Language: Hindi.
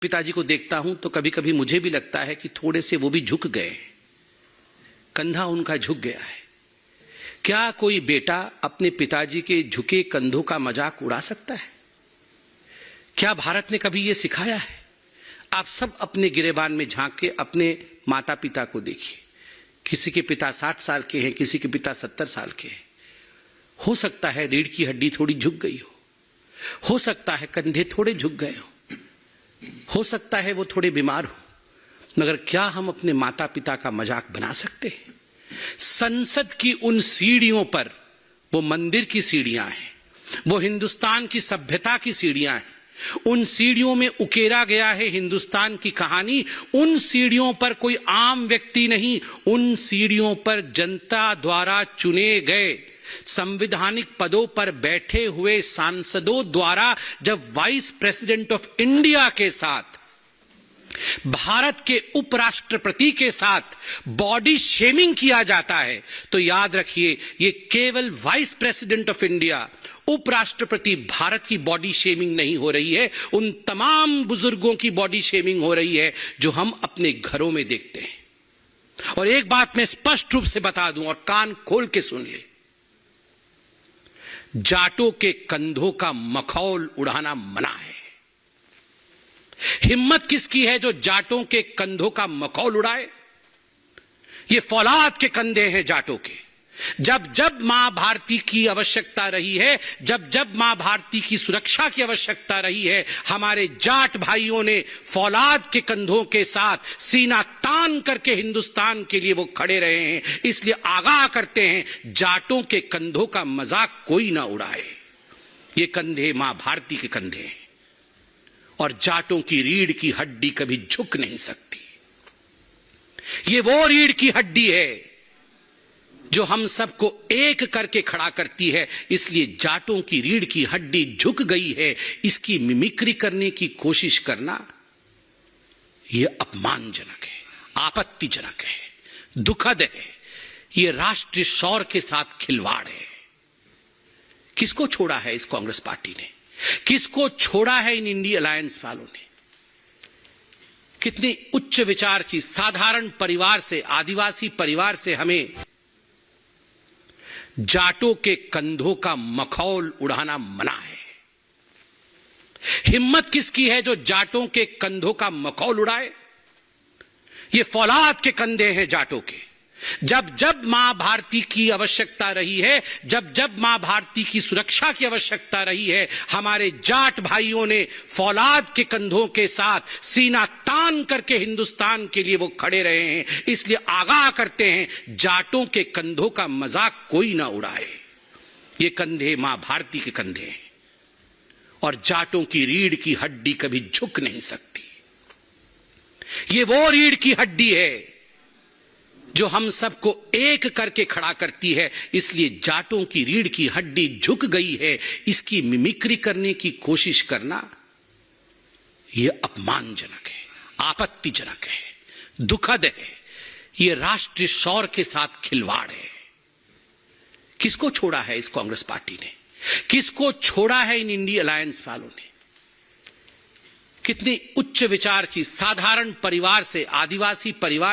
पिताजी को देखता हूं तो कभी कभी मुझे भी लगता है कि थोड़े से वो भी झुक गए, कंधा उनका झुक गया है। क्या कोई बेटा अपने पिताजी के झुके कंधों का मजाक उड़ा सकता है? क्या भारत ने कभी यह सिखाया है? आप सब अपने गिरेबान में झांक के अपने माता पिता को देखिए। किसी के पिता 60 साल के हैं, किसी के पिता 70 साल के हैं। हो सकता है रीढ़ की हड्डी थोड़ी झुक गई हो सकता है कंधे थोड़े झुक गए हो सकता है वो थोड़े बीमार हो, मगर क्या हम अपने माता पिता का मजाक बना सकते हैं? संसद की उन सीढ़ियों पर, वो मंदिर की सीढ़ियां हैं, वो हिंदुस्तान की सभ्यता की सीढ़ियां हैं, उन सीढ़ियों में उकेरा गया है हिंदुस्तान की कहानी। उन सीढ़ियों पर कोई आम व्यक्ति नहीं, उन सीढ़ियों पर जनता द्वारा चुने गए संवैधानिक पदों पर बैठे हुए सांसदों द्वारा जब वाइस प्रेसिडेंट ऑफ इंडिया के साथ, भारत के उपराष्ट्रपति के साथ बॉडी शेमिंग किया जाता है, तो याद रखिए ये केवल वाइस प्रेसिडेंट ऑफ इंडिया, उपराष्ट्रपति भारत की बॉडी शेमिंग नहीं हो रही है, उन तमाम बुजुर्गों की बॉडी शेमिंग हो रही है जो हम अपने घरों में देखते हैं। और एक बात मैं स्पष्ट रूप से बता दूं और कान खोल के सुन ले, जाटों के कंधों का मखौल उड़ाना मना है। हिम्मत किसकी है जो जाटों के कंधों का मखौल उड़ाए? ये फौलाद के कंधे हैं जाटों के। जब जब मां भारती की आवश्यकता रही है, जब जब मां भारती की सुरक्षा की आवश्यकता रही है, हमारे जाट भाइयों ने फौलाद के कंधों के साथ सीना तान करके हिंदुस्तान के लिए वो खड़े रहे हैं। इसलिए आगाह करते हैं, जाटों के कंधों का मजाक कोई ना उड़ाए। ये कंधे मां भारती के कंधे हैं और जाटों की रीढ़ की हड्डी कभी झुक नहीं सकती। ये वो रीढ़ की हड्डी है जो हम सबको एक करके खड़ा करती है। इसलिए जाटों की रीढ़ की हड्डी झुक गई है, इसकी मिमिक्री करने की कोशिश करना यह अपमानजनक है, आपत्तिजनक है, दुखद है। यह राष्ट्रीय शौर्य के साथ खिलवाड़ है। किसको छोड़ा है इस कांग्रेस पार्टी ने? किसको छोड़ा है इन इंडिया अलायंस वालों ने? कितने उच्च विचार की साधारण परिवार से, आदिवासी परिवार से हमें जाटों के कंधों का मखौल उड़ाना मना है। हिम्मत किसकी है जो जाटों के कंधों का मखौल उड़ाए? ये फौलाद के कंधे हैं जाटों के। जब जब मां भारती की आवश्यकता रही है, जब जब मां भारती की सुरक्षा की आवश्यकता रही है, हमारे जाट भाइयों ने फौलाद के कंधों के साथ सीना तान करके हिंदुस्तान के लिए वो खड़े रहे हैं। इसलिए आगाह करते हैं, जाटों के कंधों का मजाक कोई ना उड़ाए। ये कंधे मां भारती के कंधे हैं और जाटों की रीढ़ की हड्डी कभी झुक नहीं सकती। ये वो रीढ़ की हड्डी है जो हम सबको एक करके खड़ा करती है। इसलिए जाटों की रीढ़ की हड्डी झुक गई है, इसकी मिमिक्री करने की कोशिश करना यह अपमानजनक है, आपत्तिजनक है, दुखद है। यह राष्ट्रीय शौर्य के साथ खिलवाड़ है। किसको छोड़ा है इस कांग्रेस पार्टी ने? किसको छोड़ा है इन इंडिया अलायंस वालों ने? कितने उच्च विचार की साधारण परिवार से, आदिवासी परिवार